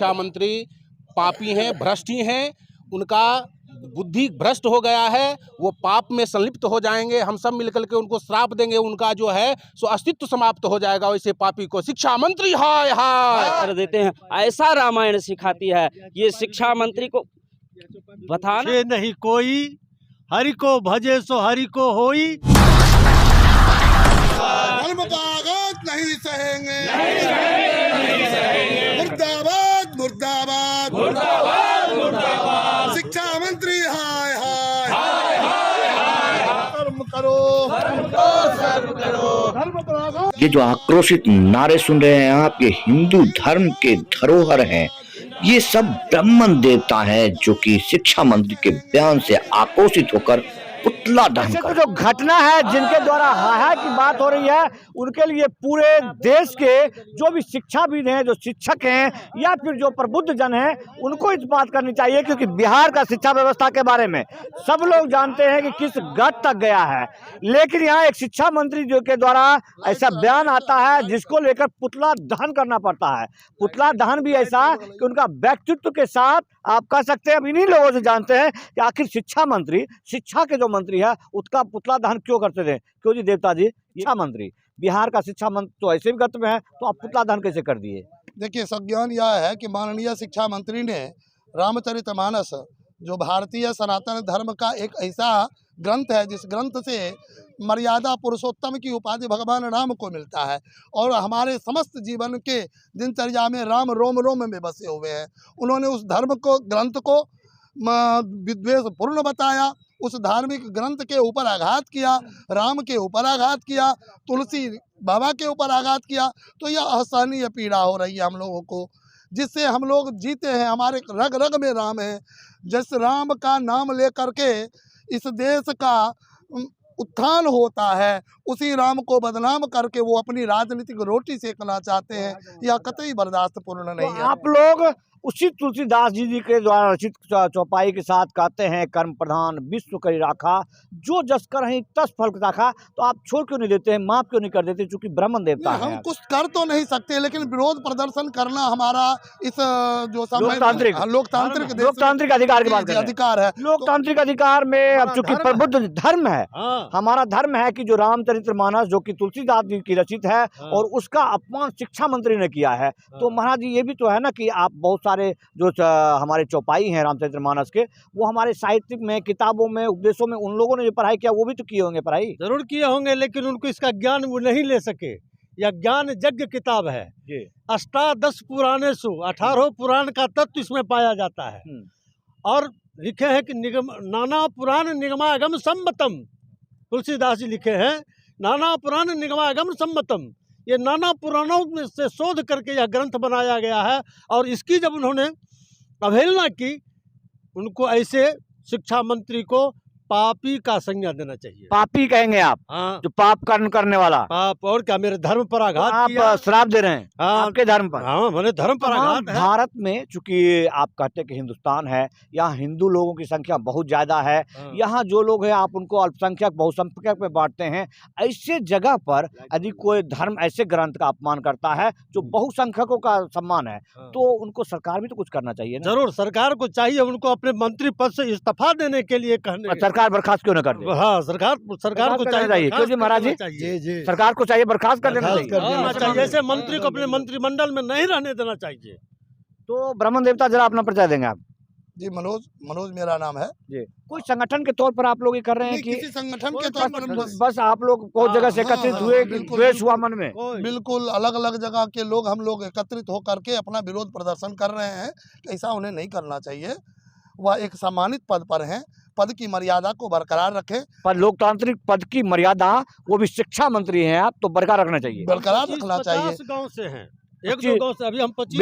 शिक्षा मंत्री पापी हैं, भ्रष्टी हैं, उनका बुद्धि भ्रष्ट हो गया है, वो पाप में संलिप्त हो जाएंगे। हम सब मिलकर के उनको श्राप देंगे, उनका जो है सो अस्तित्व समाप्त हो जाएगा। वैसे पापी को शिक्षा मंत्री हाय हाय कर देते हैं। ऐसा रामायण सिखाती है। ये शिक्षा मंत्री को बताना ये नहीं कोई, हरि को भजे सो हरि को होई। धर्म का आघात नहीं सहेंगे, मुर्दाबाद मुर्दाबाद मुर्दाबाद। शिक्षा मंत्री हाय हाय धर्म करो, धर्म करो। ये जो आक्रोशित नारे सुन रहे हैं आप, ये हिंदू धर्म के धरोहर हैं। ये सब ब्राह्मण देवता हैं जो कि शिक्षा मंत्री के बयान से आक्रोशित होकर पुतला दहन कर। जो घटना है जिनके द्वारा हाय की बात हो रही है, उनके लिए पूरे देश के जो भी शिक्षाविद हैं, जो शिक्षक हैं या फिर जो प्रबुद्ध जन हैं, उनको इस बात करनी चाहिए। क्योंकि बिहार का शिक्षा व्यवस्था के बारे में सब लोग जानते हैं कि किस गट तक गया है, लेकिन यहाँ एक शिक्षा मंत्री जो के द्वारा ऐसा बयान आता है जिसको लेकर पुतला दहन करना पड़ता है। पुतला दहन भी ऐसा कि उनका व्यक्तित्व के साथ आप कह सकते हैं। अब इन्हीं लोगों से जानते हैं कि आखिर शिक्षा मंत्री, शिक्षा के जो मंत्री है, उसका पुतला दहन क्यों करते थे। क्यों जी देवता जी, शिक्षा मंत्री, बिहार का शिक्षा मंत्री तो ऐसे भी गत में है, तो आप पुतला दहन कैसे कर दिए? देखिए, संज्ञान यह है कि माननीय शिक्षा मंत्री ने रामचरितमानस, जो भारतीय सनातन धर्म का एक ऐसा ग्रंथ है जिस ग्रंथ से मर्यादा पुरुषोत्तम की उपाधि भगवान राम को मिलता है, और हमारे समस्त जीवन के दिनचर्या में राम रोम रोम में बसे हुए हैं। उन्होंने उस धर्म को, ग्रंथ को विद्वेष पूर्ण बताया, उस धार्मिक ग्रंथ के ऊपर आघात किया, राम के ऊपर आघात किया, तुलसी बाबा के ऊपर आघात किया। तो यह असहनीय पीड़ा हो रही है हम लोगों को, जिससे हम लोग जीते हैं। हमारे रग रग में राम है। जिस राम का नाम लेकर के इस देश का उत्थान होता है, उसी राम को बदनाम करके वो अपनी राजनीतिक रोटी सेकना चाहते हैं। यह कतई बर्दाश्त पूर्ण नहीं है। आप लोग उसी तुलसीदास जी के द्वारा रचित चौपाई के साथ कहते हैं, कर्म प्रधान विश्व करी राखा, जो जस कर ही तस फल राखा। तो आप छोड़ क्यों नहीं देते हैं, माफ क्यों नहीं कर देते? चूंकि ब्राह्मण देवता है। हम कुछ कर तो नहीं सकते, लेकिन विरोध प्रदर्शन करना हमारा इस जो लोकतांत्रिक अधिकार की बात कर रहे हैं। अधिकार है। लोकतांत्रिक अधिकार में अब चूंकि प्रबुद्ध धर्म है, हमारा धर्म है कि जो रामचरितमानस जो कि तुलसीदास जी की रचित है, और उसका अपमान शिक्षा मंत्री ने किया है। तो महाराज जी, ये भी तो है ना कि आप बहुत सारे जो हमारे चौपाई हैं रामचरितमानस के, वो हमारे साहित्यिक में, किताबों में, उपदेशों में उन लोगों ने जो पढ़ाई किया वो भी तो किए होंगे पढ़ाई। जरूर किए होंगे, लेकिन उनको इसका ज्ञान वो नहीं ले सके। यह ज्ञान यज्ञ किताब है। अष्टादश पुराणे सु 18 पुराण का तत्व इसमें पाया जाता है। और लिखे हैं कि नाना पुराण निगमागम सम्मतम, तुलसीदास जी लिखे हैं नाना पुराण निगमागम सम्मतम। ये नाना पुराणों में से शोध करके यह ग्रंथ बनाया गया है, और इसकी जब उन्होंने अवहेलना की, उनको ऐसे शिक्षा मंत्री को पापी का संज्ञा देना चाहिए। पापी कहेंगे आप? हाँ, जो पाप कर्म करने वाला। पाप और क्या, मेरे धर्म पर आघात आप किया। श्राप दे रहे हैं? हाँ, आपके धर्म पर? हाँ, मेरे धर्म पर आघात है। भारत में चूंकि आप कहते हैं कि हिंदुस्तान है, यहाँ हिंदू लोगों की संख्या बहुत ज्यादा है। यहाँ जो लोग हैं आप उनको अल्पसंख्यक बहुसंख्यक में बांटते हैं। ऐसे जगह पर यदि कोई धर्म ऐसे ग्रंथ का अपमान करता है जो बहुसंख्यकों का सम्मान है, तो उनको सरकार भी तो कुछ करना चाहिए ना? जरूर, सरकार को चाहिए उनको अपने मंत्री पद से इस्तीफा देने के लिए कहने। सरकार बर्खास्त क्यों न कर दे? हाँ, सरकार को चाहिए। क्यों जी महाराज जी? सरकार को चाहिए बर्खास्त कर देना चाहिए। ऐसे मंत्री को अपने मंत्रिमंडल में नहीं रहने देना चाहिए। तो ब्राह्मण देवता, जरा अपना परिचय देंगे आप? जी, मनोज मेरा नाम है जी। कोई संगठन के तौर पर आप लोग ये कर रहे हैं कि किसी संगठन के तौर पर? बस आप लोग बहुत जगह से एकत्रित हुए, द्वेष हुआ मन में? बिल्कुल अलग अलग जगह के लोग, हम लोग एकत्रित होकर के अपना विरोध प्रदर्शन कर रहे हैं। ऐसा उन्हें नहीं करना चाहिए। वह एक सम्मानित पद पर हैं, पद की मर्यादा को बरकरार रखें। पर लोकतांत्रिक पद की मर्यादा, वो भी शिक्षा मंत्री हैं आप, तो बरकरार रखना चाहिए, बरकरार रखना चाहिए। 50 गांव से हैं, एक दो गांव से, अभी हम 25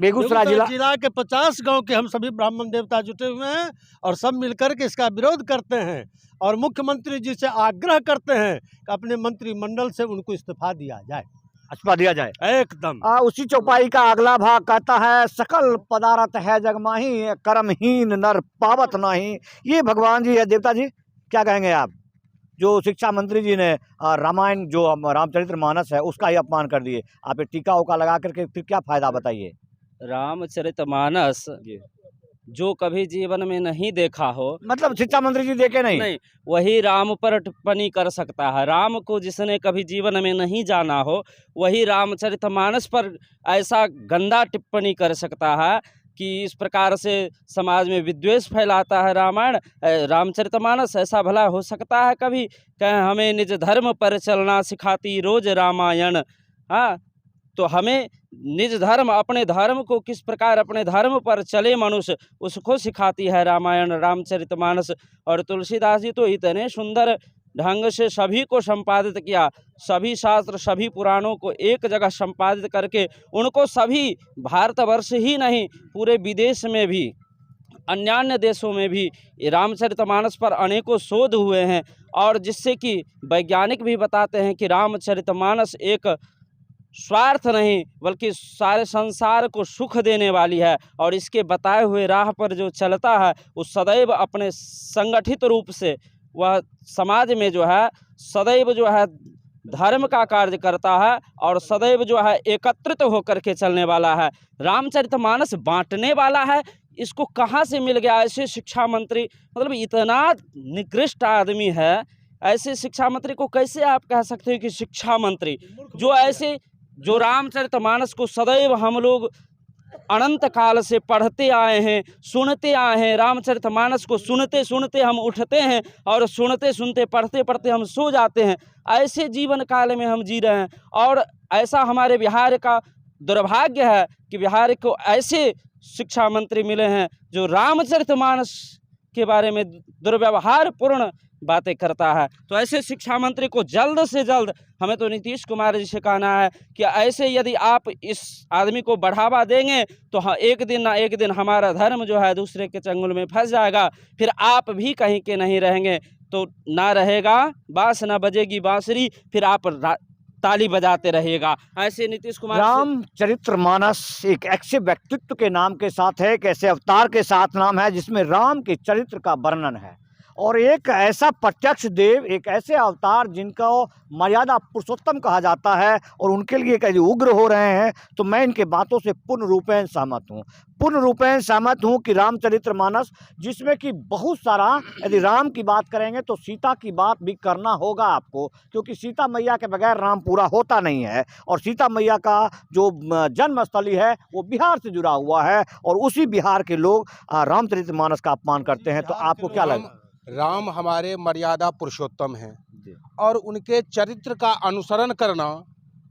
बेगूसराय जिला के 50 गांव के हम सभी ब्राह्मण देवता जुटे हुए हैं, और सब मिलकर के इसका विरोध करते हैं, और मुख्यमंत्री जी से आग्रह करते हैं कि अपने मंत्रिमंडल से उनको इस्तीफा दिया जाए। इस्तीफा दिया जाए एकदम। उसी चौपाई का अगला भाग कहता है, सकल पदार्थ है जगमाही, कर्महीन नर पावत नहीं। ये भगवान जी है। देवता जी, क्या कहेंगे आप? जो शिक्षा मंत्री जी ने रामायण, जो रामचरितमानस है, उसका ही अपमान कर दिए। आप टीका उका लगा करके फिर क्या फायदा बताइए? रामचरितमानस जो कभी जीवन में नहीं देखा हो, मतलब शिक्षा मंत्री जी देखे नहीं? वही राम पर टिप्पणी कर सकता है। राम को जिसने कभी जीवन में नहीं जाना हो, वही रामचरितमानस पर ऐसा गंदा टिप्पणी कर सकता है कि इस प्रकार से समाज में विद्वेष फैलाता है। रामचरितमानस ऐसा भला हो सकता है कभी? कहें हमें निज धर्म पर चलना सिखाती रोज रामायण। हाँ, तो हमें निज धर्म, अपने धर्म को किस प्रकार अपने धर्म पर चले मनुष्य, उसको सिखाती है रामायण, रामचरितमानस। और तुलसीदास जी तो इतने सुंदर ढंग से सभी को संपादित किया, सभी शास्त्र सभी पुराणों को एक जगह संपादित करके उनको सभी भारतवर्ष ही नहीं पूरे विदेश में भी, अन्य देशों में भी रामचरितमानस पर अनेकों शोध हुए हैं। और जिससे कि वैज्ञानिक भी बताते हैं कि रामचरितमानस एक स्वार्थ नहीं बल्कि सारे संसार को सुख देने वाली है। और इसके बताए हुए राह पर जो चलता है वो सदैव अपने संगठित रूप से वह समाज में जो है सदैव जो है धर्म का कार्य करता है और सदैव जो है एकत्रित होकर के चलने वाला है। रामचरितमानस बांटने वाला है, इसको कहाँ से मिल गया? ऐसे शिक्षा मंत्री, मतलब इतना निकृष्ट आदमी है, ऐसे शिक्षा मंत्री को कैसे आप कह सकते हो कि शिक्षा मंत्री? जो रामचरितमानस को सदैव हम लोग अनंत काल से पढ़ते आए हैं, सुनते आए हैं। रामचरितमानस को सुनते सुनते हम उठते हैं और सुनते सुनते पढ़ते पढ़ते हम सो जाते हैं। ऐसे जीवन काल में हम जी रहे हैं। और ऐसा हमारे बिहार का दुर्भाग्य है कि बिहार को ऐसे शिक्षा मंत्री मिले हैं जो रामचरितमानस के बारे में दुर्व्यवहारपूर्ण बातें करता है। तो ऐसे शिक्षा मंत्री को जल्द से जल्द, हमें तो नीतीश कुमार जी से कहना है कि ऐसे यदि आप इस आदमी को बढ़ावा देंगे तो हाँ, एक दिन ना एक दिन हमारा धर्म जो है दूसरे के चंगुल में फंस जाएगा, फिर आप भी कहीं के नहीं रहेंगे। तो ना रहेगा बांस, ना बजेगी बांसुरी, फिर आप ताली बजाते रहेगा। ऐसे नीतीश कुमार। रामचरितमानस एक ऐसे व्यक्तित्व के नाम के साथ है, एक ऐसे अवतार के साथ नाम है जिसमें राम के चरित्र का वर्णन है, और एक ऐसा प्रत्यक्ष देव, एक ऐसे अवतार जिनको मर्यादा पुरुषोत्तम कहा जाता है और उनके लिए कैसे उग्र हो रहे हैं। तो मैं इनके बातों से पूर्ण रूपेण सहमत हूँ कि रामचरितमानस, जिसमें कि बहुत सारा, यदि राम की बात करेंगे तो सीता की बात भी करना होगा आपको, क्योंकि सीता मैया के बगैर राम पूरा होता नहीं है। और सीता मैया का जो जन्मस्थली है वो बिहार से जुड़ा हुआ है, और उसी बिहार के लोग रामचरितमानस का अपमान करते हैं। तो आपको क्या लगता है? राम हमारे मर्यादा पुरुषोत्तम हैं और उनके चरित्र का अनुसरण करना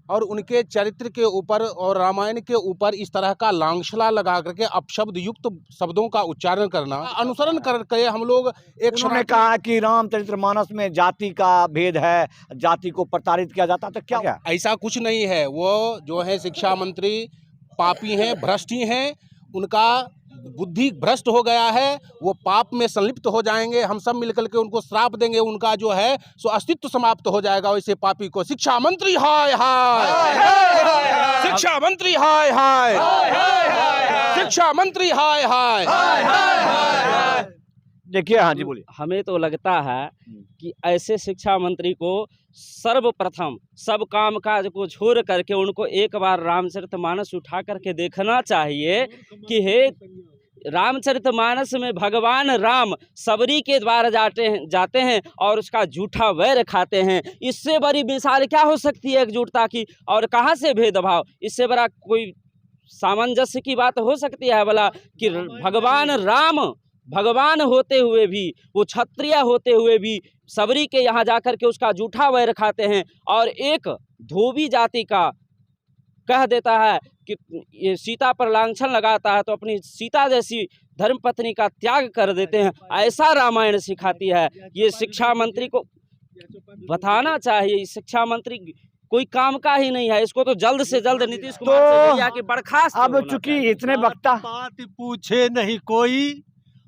और उनके चरित्र के ऊपर और रामायण के ऊपर इस तरह का लांछना लगा करके अपशब्द युक्त शब्दों का उच्चारण करना, अनुसरण करके हम लोग एक उन्होंने कहा कि रामचरितमानस में जाति का भेद है, जाति को प्रताड़ित किया जाता, तो क्या? ऐसा कुछ नहीं है। वो जो है शिक्षा मंत्री पापी हैं, भ्रष्ट हैं, उनका बुद्धि भ्रष्ट हो गया है, वो पाप में संलिप्त हो जाएंगे। हम सब मिलकर के उनको श्राप देंगे, उनका जो है सो अस्तित्व समाप्त हो जाएगा। वैसे पापी को शिक्षा मंत्री हाय हाय, शिक्षा मंत्री हाय हाय, शिक्षा मंत्री हाय हाय। देखिए, हाँ जी बोलिए। हमें तो लगता है कि ऐसे शिक्षा मंत्री को सर्वप्रथम सब काम काज को छोड़ करके उनको एक बार रामचरितमानस उठा करके देखना चाहिए कि हे, रामचरितमानस में भगवान राम सबरी के द्वार जाते हैं और उसका झूठा वैर खाते हैं। इससे बड़ी मिसाल क्या हो सकती है एकजुटता की? और कहाँ से भेदभाव? इससे बड़ा कोई सामंजस्य की बात हो सकती है भला कि भगवान राम भगवान होते हुए भी, वो क्षत्रिय होते हुए भी सबरी के यहाँ जाकर के उसका झूठा वैर खाते हैं, और एक धोबी जाति का कह देता है कि ये सीता पर लांछन लगाता है तो अपनी सीता जैसी धर्मपत्नी का त्याग कर देते हैं। ऐसा रामायण सिखाती है। ये शिक्षा मंत्री को बताना चाहिए। शिक्षा मंत्री कोई काम का ही नहीं है, इसको तो जल्द से जल्द नीतीश कुमार से बर्खास्त। अब चूंकि इतने वक्ता बात पूछे नहीं कोई,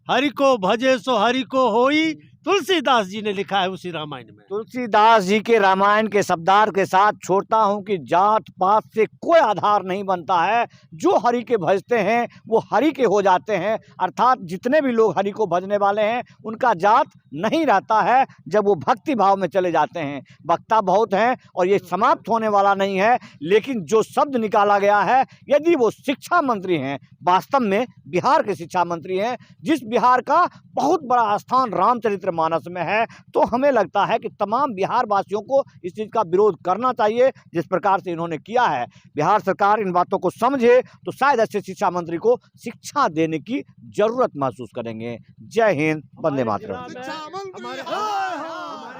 हरि को भजे सो हरि को होई, तुलसीदास जी ने लिखा है उसी रामायण में। तुलसीदास जी के रामायण के शब्दार्थ के साथ छोड़ता हूं कि जात पात से कोई आधार नहीं बनता है। जो हरि के भजते हैं वो हरि के हो जाते हैं, अर्थात जितने भी लोग हरि को भजने वाले हैं उनका जात नहीं रहता है जब वो भक्ति भाव में चले जाते हैं। वक्ता बहुत हैं और ये समाप्त होने वाला नहीं है, लेकिन जो शब्द निकाला गया है, यदि वो शिक्षा मंत्री हैं, वास्तव में बिहार के शिक्षा मंत्री हैं, जिस बिहार का बहुत बड़ा स्थान रामचरितमानस में है, तो हमें लगता है कि तमाम बिहार वासियों को इस चीज़ का विरोध करना चाहिए जिस प्रकार से इन्होंने किया है। बिहार सरकार इन बातों को समझे तो शायद ऐसे शिक्षा मंत्री को शिक्षा देने की जरूरत महसूस करेंगे। जय हिंद, वंदे मातरम। शिक्षा मंत्री